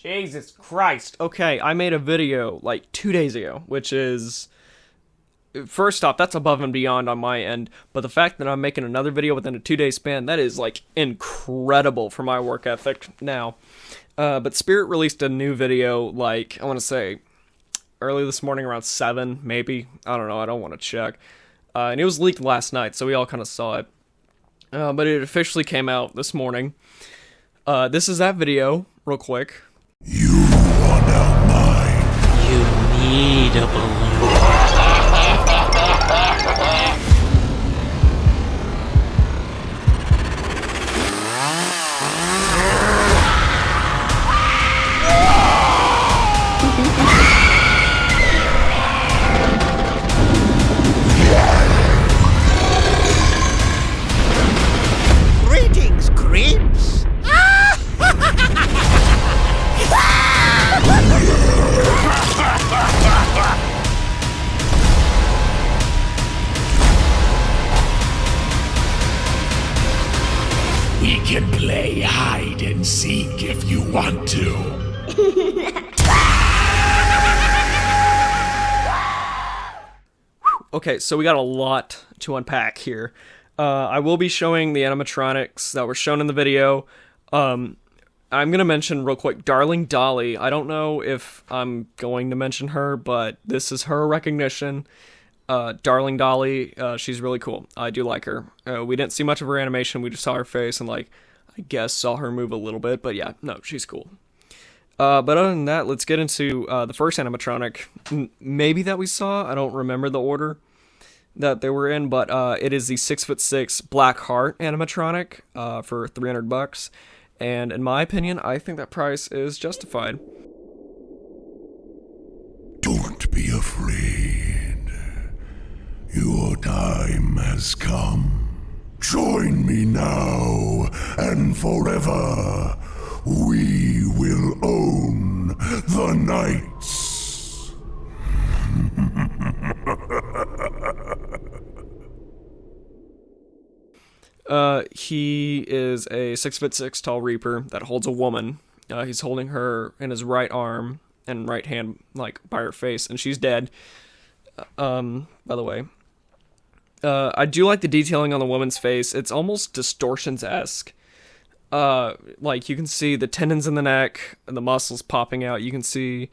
Jesus Christ. Okay, I made a video like 2 days ago, which is, first off, that's above and beyond on my end, but the fact that I'm making another video within a 2 day span, that is like incredible for my work ethic now. But Spirit released a new video, like, I want to say, early this morning around 7, maybe. I don't know, I don't want to check. And it was leaked last night, so we all kind of saw it. But it officially came out this morning. This is that video, real quick. You are now mine. You need a balloon. Greetings, creeps! We can play hide and seek if you want to. Okay, so we got a lot to unpack here. I will be showing the animatronics that were shown in the video. I'm going to mention real quick Darling Dolly. I don't know if I'm going to mention her, but this is her recognition. Darling Dolly, she's really cool. I do like her. We didn't see much of her animation. We just saw her face and, like, I guess saw her move a little bit. But yeah, no, she's cool. But other than that, let's get into the first animatronic. Maybe that we saw. I don't remember the order that they were in, but it is the 6'6" Black Heart animatronic for $300. And in my opinion, I think that price is justified. Don't be afraid. Your time has come. Join me now and forever. We will own the nights. He is a 6'6" tall Reaper that holds a woman. He's holding her in his right arm and right hand, like, by her face, and she's dead. By the way. I do like the detailing on the woman's face. It's almost Distortions-esque. Like, you can see the tendons in the neck, and the muscles popping out. You can see,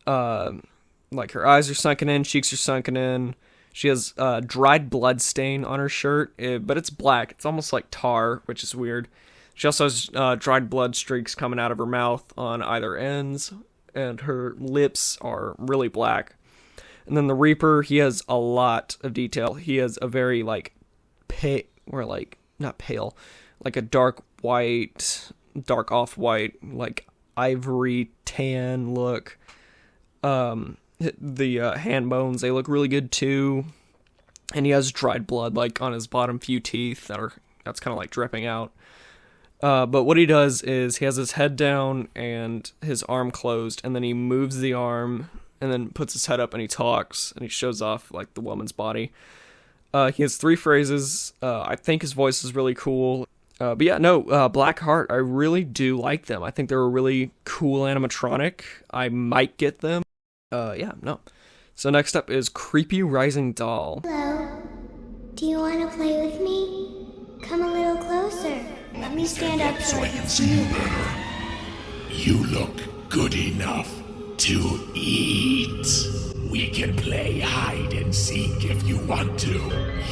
like, her eyes are sunken in, cheeks are sunken in. She has dried blood stain on her shirt, but it's black. It's almost like tar, which is weird. She also has dried blood streaks coming out of her mouth on either ends, and her lips are really black. And then the Reaper, he has a lot of detail. He has a very, like, pale, or, like, not pale, like a dark white, dark off-white, like, ivory tan look. The hand bones, they look really good too. And he has dried blood, like, on his bottom few teeth that's kind of like dripping out. But what he does is he has his head down and his arm closed, and then he moves the arm and then puts his head up and he talks and he shows off, like, the woman's body. He has 3 phrases. I think his voice is really cool. But yeah, no, Black Heart, I really do like them. I think they're a really cool animatronic. I might get them. Yeah, no. So next up is Creepy Rising Doll. Hello. Do you want to play with me? Come a little closer. Let me stand up So I can see you better. You look good enough to eat. We can play hide and seek if you want to.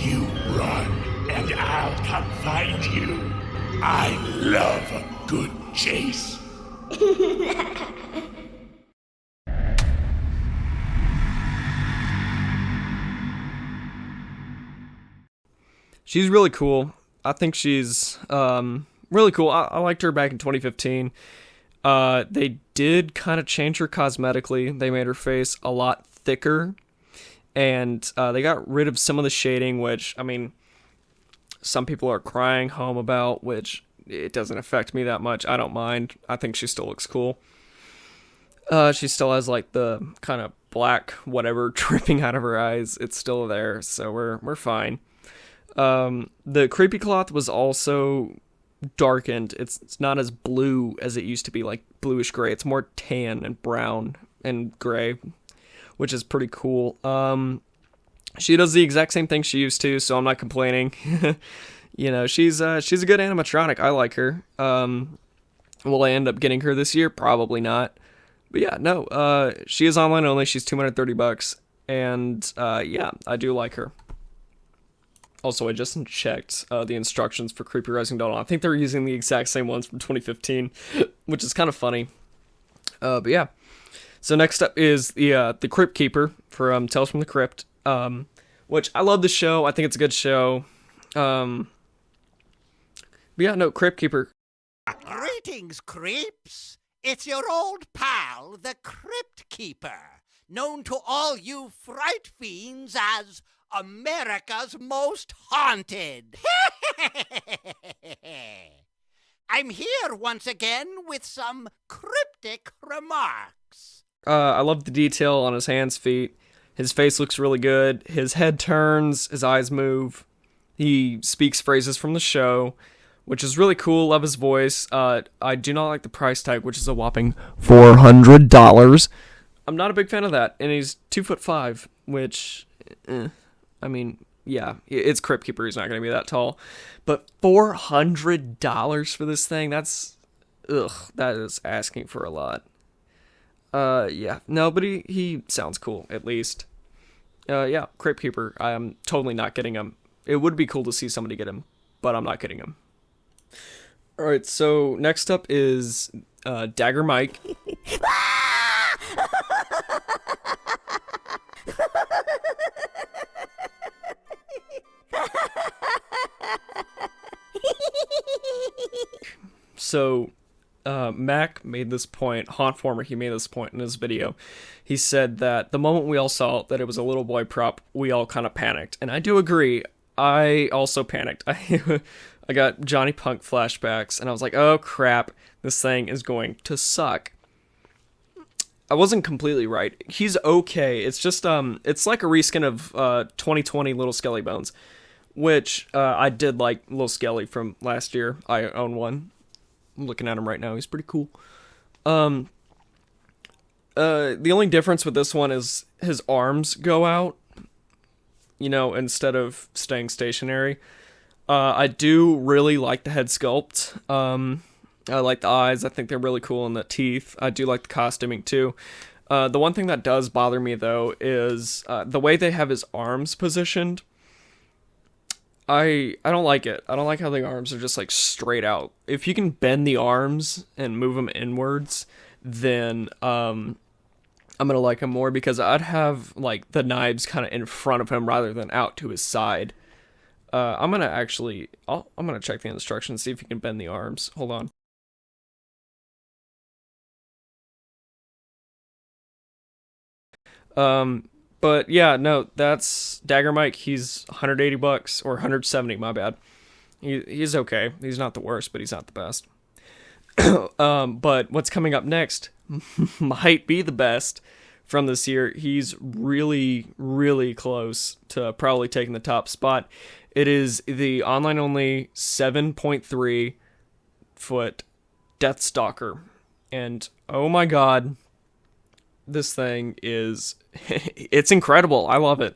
You run, and I'll come find you. I love a good chase. She's really cool. I think she's really cool. I liked her back in 2015. They did kind of change her cosmetically. They made her face a lot thicker, and they got rid of some of the shading, which, I mean, some people are crying home about, which it doesn't affect me that much. I don't mind. I think she still looks cool. She still has, like, the kind of black whatever dripping out of her eyes. It's still there, so we're fine. The creepy cloth was also darkened. It's not as blue as it used to be, like bluish gray. It's more tan and brown and gray, which is pretty cool. She does the exact same thing she used to, so I'm not complaining. You know, she's a good animatronic. I like her. Will I end up getting her this year? Probably not. But yeah, no. She is online only. She's $230, and yeah, I do like her. Also, I just checked the instructions for Creepy Rising Dawn. I think they're using the exact same ones from 2015, which is kind of funny. But yeah. So next up is the Crypt Keeper from Tales from the Crypt, which I love the show. I think it's a good show. But yeah, no, Crypt Keeper. Greetings, creeps. It's your old pal, the Crypt Keeper, known to all you fright fiends as America's Most Haunted. I'm here once again with some cryptic remarks. I love the detail on his hands, feet. His face looks really good. His head turns, his eyes move. He speaks phrases from the show, which is really cool. Love his voice. I do not like the price tag, which is a whopping $400. I'm not a big fan of that. And he's 2'5", which, I mean, yeah, it's Crypt Keeper. He's not going to be that tall. But $400 for this thing, that is asking for a lot. Yeah, no, but he sounds cool, at least. Yeah, Crypt Keeper, I am totally not getting him. It would be cool to see somebody get him, but I'm not getting him. Alright, so next up is Dagger Mike. So, Mac made this point, Hauntformer, he made this point in his video. He said that the moment we all saw that it was a little boy prop, we all kind of panicked. And I do agree. I also panicked. I got Johnny Punk flashbacks, and I was like, oh crap, this thing is going to suck. I wasn't completely right. He's okay. It's just, it's like a reskin of 2020 Little Skelly Bones, which I did like Little Skelly from last year. I own one. I'm looking at him right now. He's pretty cool. The only difference with this one is his arms go out, you know, instead of staying stationary. I do really like the head sculpt. I like the eyes. I think they're really cool, and the teeth. I do like the costuming too. The one thing that does bother me though is the way they have his arms positioned. I don't like it. I don't like how the arms are just like straight out. If you can bend the arms and move them inwards, then I'm gonna like him more, because I'd have like the knives kind of in front of him rather than out to his side. I'm gonna check the instructions, see if you can bend the arms. Hold on. But yeah, no, that's Dagger Mike. He's $180 or $170, my bad. He's okay. He's not the worst, but he's not the best. But what's coming up next might be the best from this year. He's really, really close to probably taking the top spot. It is the online-only 7.3 foot Deathstalker. And oh my god, this thing is... it's incredible. I love it.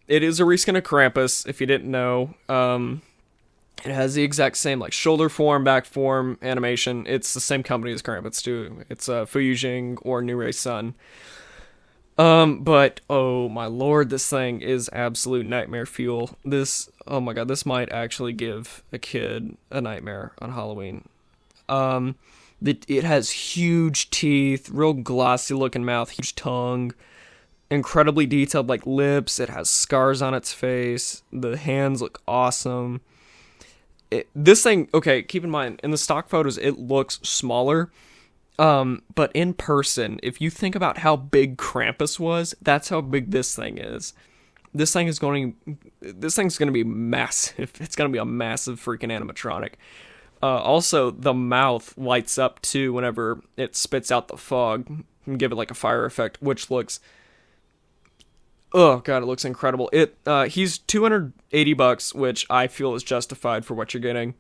It is a reskin of Krampus, if you didn't know. It has the exact same like shoulder form, back form, animation. It's the same company as Krampus too. It's Fuyujing or New Ray Sun. But oh my lord, this thing is absolute nightmare fuel. Oh my god, this might actually give a kid a nightmare on Halloween. It has huge teeth, real glossy looking mouth, huge tongue, incredibly detailed like lips. It has scars on its face. The hands look awesome. This thing, okay, keep in mind, in the stock photos, it looks smaller. But in person, if you think about how big Krampus was, that's how big this thing is. This thing's going to be massive. It's going to be a massive freaking animatronic. Also, the mouth lights up too whenever it spits out the fog and give it like a fire effect, which looks, oh god, it looks incredible. He's $280, which I feel is justified for what you're getting.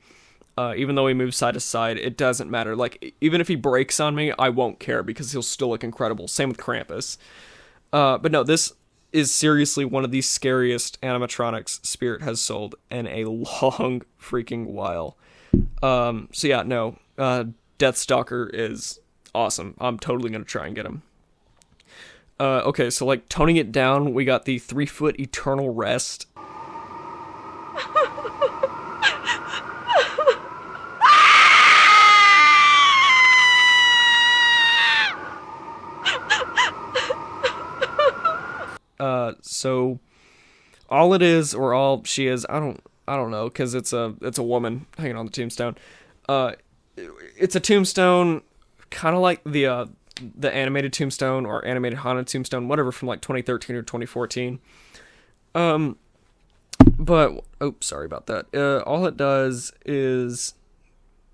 Even though he moves side to side, it doesn't matter. Like, even if he breaks on me, I won't care because he'll still look incredible. Same with Krampus. But no, this is seriously one of the scariest animatronics Spirit has sold in a long freaking while. So yeah, no, Deathstalker is awesome. I'm totally gonna try and get him. Okay, so like toning it down, we got the 3-foot Eternal Rest. So all it is, or all she is, I don't know, because it's a woman hanging on the tombstone. It's a tombstone, kind of like the animated tombstone or animated haunted tombstone, whatever, from like 2013 or 2014. But sorry about that. All it does is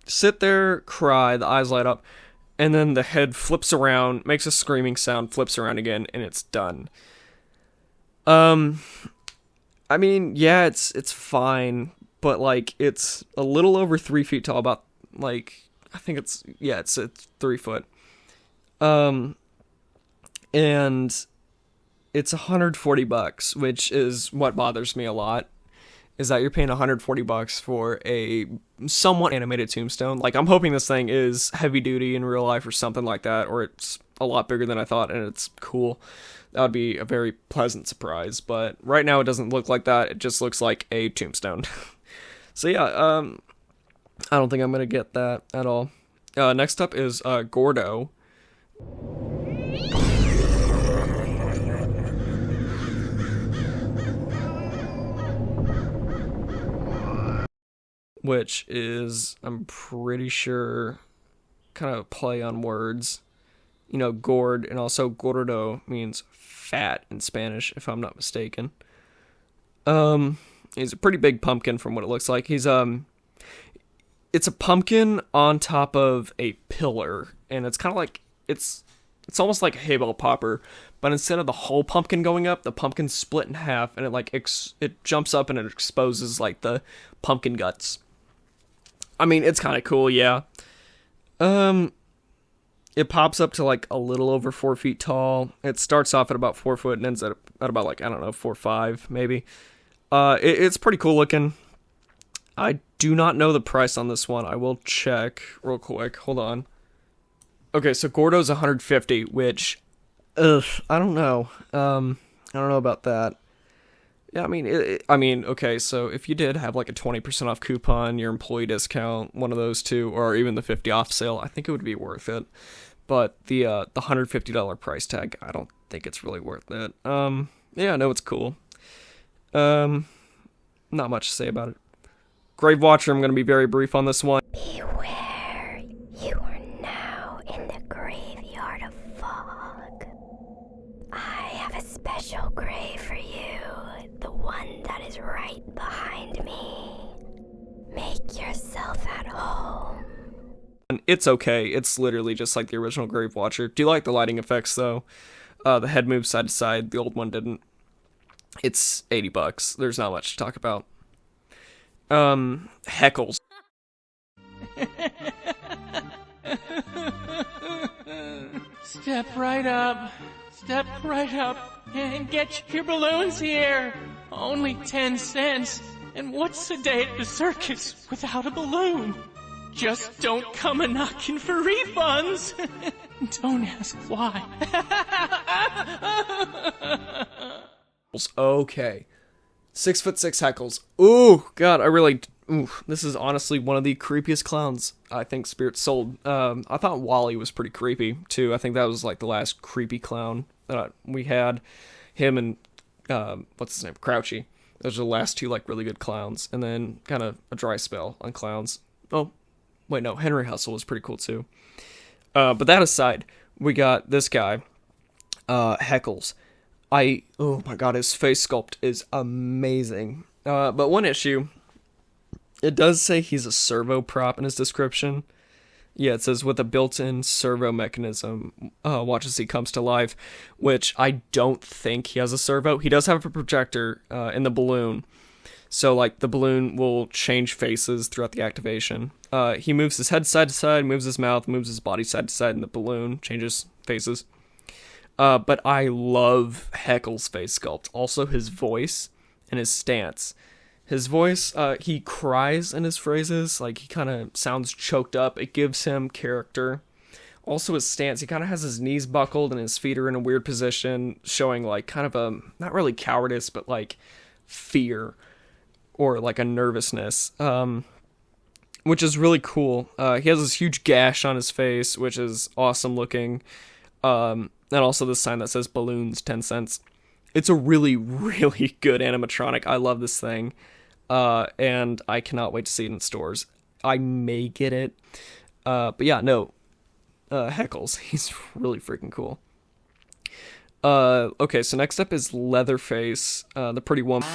sit there, cry, the eyes light up, and then the head flips around, makes a screaming sound, flips around again, and it's done. I mean, yeah, it's fine, but like it's a little over 3 feet tall, about like I think it's 3 foot. And it's $140, which is what bothers me a lot. Is that you're paying $140 for a somewhat animated tombstone? Like, I'm hoping this thing is heavy duty in real life or something like that, or it's a lot bigger than I thought and it's cool. That would be a very pleasant surprise, but right now it doesn't look like that. It just looks like a tombstone. So yeah, I don't think I'm gonna get that at all. Next up is Gordo. Which is, I'm pretty sure, kind of a play on words. You know, gourd and also gordo means fat in Spanish, if I'm not mistaken. He's a pretty big pumpkin from what it looks like. It's a pumpkin on top of a pillar, and it's kind of like, it's almost like a hay bale popper, but instead of the whole pumpkin going up, the pumpkin's split in half, and it like it jumps up and it exposes like the pumpkin guts. I mean, it's kind of cool, yeah. It pops up to like a little over 4 feet tall. It starts off at about 4 foot and ends at about like, I don't know, 4'5" maybe. It's pretty cool looking. I do not know the price on this one. I will check real quick. Hold on. Okay, so Gordo's $150, which, I don't know. I don't know about that. Yeah, I mean, okay, so if you did have like a 20% off coupon, your employee discount, one of those two, or even the 50 off sale, I think it would be worth it. But the $150 price tag, I don't think it's really worth it. Yeah, no, it's cool. Not much to say about it. Grave Watcher, I'm going to be very brief on this one. Beware, you are now in the graveyard of fog. I have a special grave for you, the one that is right behind me. Make yourself at home. It's okay. It's literally just like the original Grave Watcher. Do you like the lighting effects, though? The head moves side to side. The old one didn't. It's $80. There's not much to talk about. Heckles. Step right up. Step right up and get your balloons here. Only 10 cents. And what's a day at the circus without a balloon? Just don't come a-knocking for refunds. Don't ask why. Okay. 6'6" Heckles. Ooh, God, this is honestly one of the creepiest clowns I think Spirit sold. I thought Wally was pretty creepy, too. I think that was like the last creepy clown that we had. Him and, what's his name? Crouchy. Those are the last two, like, really good clowns. And then kind of a dry spell on clowns. Oh, wait, no, Henry Hustle was pretty cool, too. But that aside, we got this guy, Heckles. Oh my god, his face sculpt is amazing. But one issue, it does say he's a servo prop in his description. Yeah, it says with a built-in servo mechanism, watch as he comes to life, which I don't think he has a servo. He does have a projector in the balloon, so like the balloon will change faces throughout the activation. He moves his head side to side, moves his mouth, moves his body side to side, and the balloon changes faces. But I love Heckle's face sculpt. Also his voice and his stance. His voice, he cries in his phrases, like he kind of sounds choked up. It gives him character. Also his stance, he kind of has his knees buckled and his feet are in a weird position, showing like kind of a, not really cowardice, but like fear or like a nervousness, which is really cool. He has this huge gash on his face, which is awesome looking. And also this sign that says balloons 10 cents. It's a really, really good animatronic. I love this thing. And I cannot wait to see it in stores. I may get it. But yeah, no. Heckles. He's really freaking cool. Okay, so next up is Leatherface, the pretty woman.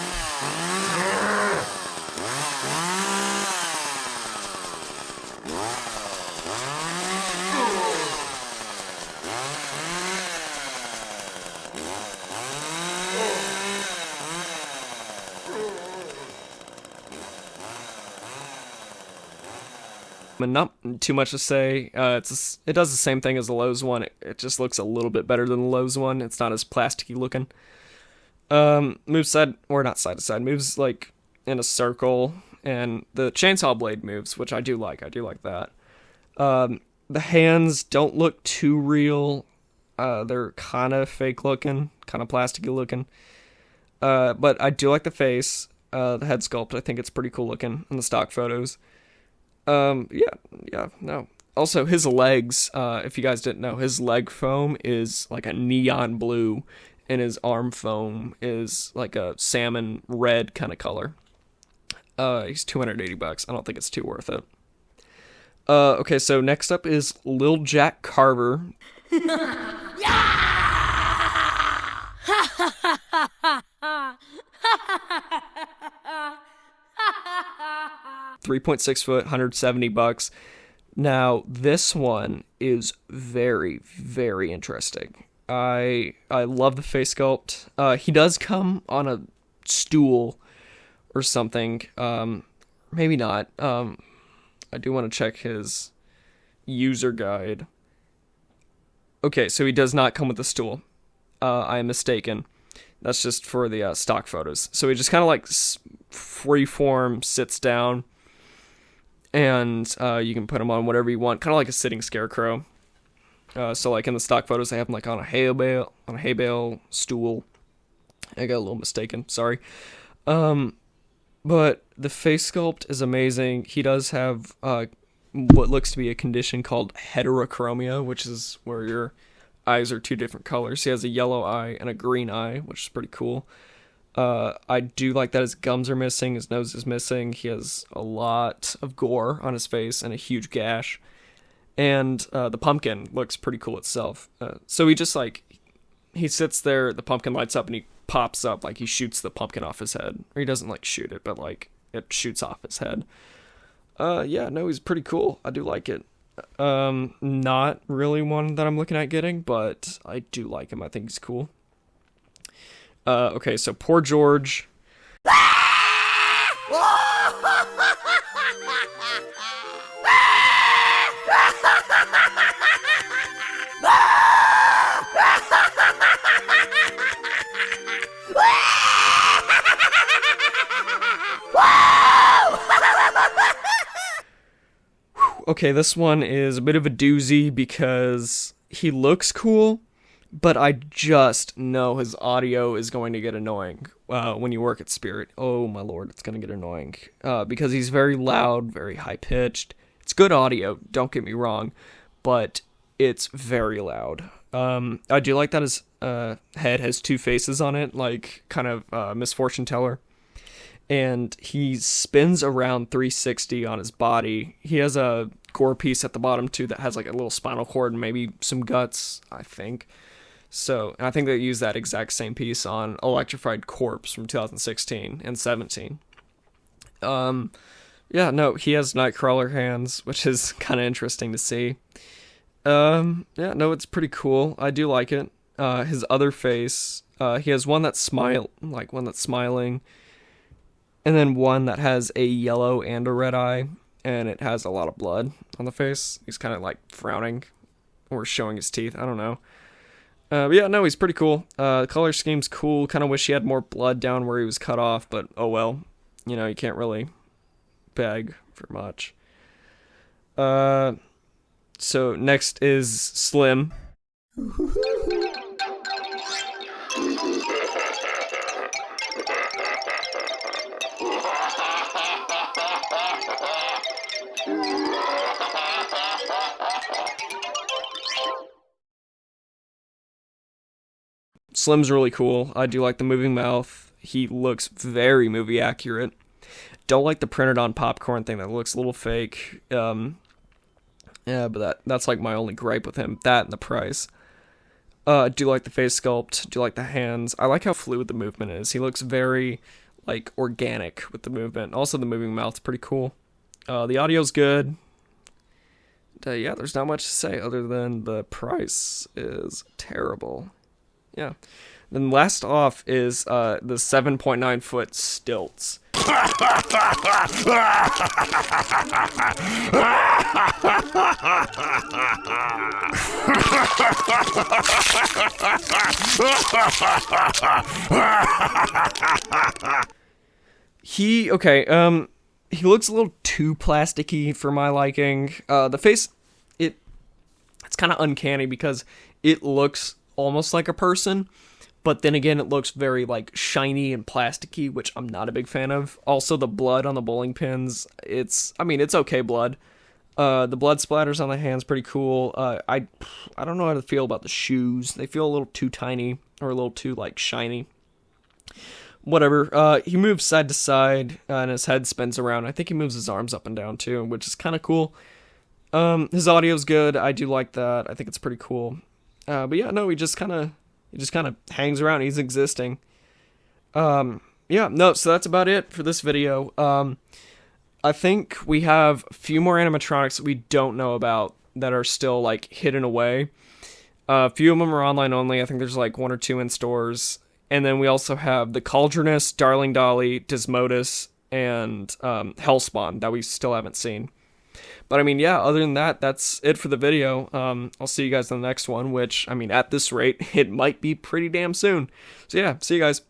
And not too much to say. It does the same thing as the Lowe's one. It just looks a little bit better than the Lowe's one. It's not as plasticky looking. Moves not side to side. Moves like in a circle, and the chainsaw blade moves, which I do like. I do like that. The hands don't look too real. They're kind of fake looking, kind of plasticky looking. But I do like the face, the head sculpt. I think it's pretty cool looking in the stock photos. No. Also, his legs, if you guys didn't know, his leg foam is like a neon blue, and his arm foam is like a salmon red kind of color. He's $280. I don't think it's too worth it. Okay, so next up is Lil Jack Carver. 3.6 foot, $170. Now, this one is very, very interesting. I love the face sculpt. He does come on a stool or something. Maybe not. I do want to check his user guide. Okay, so he does not come with a stool. I am mistaken. That's just for the stock photos. So he just kind of like freeform sits down, and you can put him on whatever you want, kind of like a sitting scarecrow. So like in the stock photos, they have him like on a hay bale stool. I got a little mistaken. Sorry. But the face sculpt is amazing. He does have what looks to be a condition called heterochromia, which is where your eyes are two different colors. He has a yellow eye and a green eye, which is pretty cool. I do like that his gums are missing, his nose is missing. He has a lot of gore on his face and a huge gash. And the pumpkin looks pretty cool itself. So he just like, he sits there, the pumpkin lights up, and he pops up, like he shoots the pumpkin off his head. Or he doesn't like shoot it, but like it shoots off his head. He's pretty cool. I do like it. Not really one that I'm looking at getting, but I do like him. I think he's cool. Okay, so poor George. Okay, this one is a bit of a doozy because he looks cool, but I just know his audio is going to get annoying when you work at Spirit. Oh my lord, it's going to get annoying because he's very loud, very high-pitched. It's good audio, don't get me wrong, but it's very loud. I do like that his head has two faces on it, like kind of misfortune teller. And he spins around 360 on his body. He has a gore piece at the bottom too that has like a little spinal cord and maybe some guts, I think. So, and I think they used that exact same piece on Electrified Corpse from 2016 and 17. Yeah, no, he has Nightcrawler hands, which is kind of interesting to see. Yeah, no, it's pretty cool. I do like it. His other face, he has one that's smiling, and then one that has a yellow and a red eye, and it has a lot of blood on the face. He's kind of like frowning or showing his teeth. I don't know. But yeah, no, he's pretty cool. The color scheme's cool. Kind of wish he had more blood down where he was cut off, but oh well. You know, you can't really beg for much. So next is Slim. Slim's really cool. I do like the moving mouth. He looks very movie accurate. Don't like the printed on popcorn thing. That looks a little fake. Yeah, but that's like my only gripe with him. That and the price. I do like the face sculpt. Do like the hands. I like how fluid the movement is. He looks very like organic with the movement. Also, the moving mouth's pretty cool. The audio's good. Yeah, there's not much to say other than the price is terrible. Yeah. Then last off is the 7.9 foot stilts. He looks a little too plasticky for my liking. The face, it's kind of uncanny because it looks almost like a person, but then again it looks very like shiny and plasticky, which I'm not a big fan of. Also, the blood on the bowling pins, it's okay blood. The blood splatters on the hands pretty cool. I don't know how to feel about the shoes. They feel a little too tiny or a little too like shiny. Whatever. He moves side to side and his head spins around. I think he moves his arms up and down too, which is kind of cool. His audio's good. I do like that. I think it's pretty cool. But yeah, no, he just kind of hangs around. He's existing. Yeah, no, so that's about it for this video. I think we have a few more animatronics that we don't know about that are still like hidden away. A few of them are online only. I think there's like 1 or 2 in stores. And then we also have the Cauldroness, Darling Dolly, Desmodus, and Hellspawn that we still haven't seen. But I mean, yeah, other than that, that's it for the video. I'll see you guys in the next one, which, I mean, at this rate, it might be pretty damn soon. So yeah, see you guys.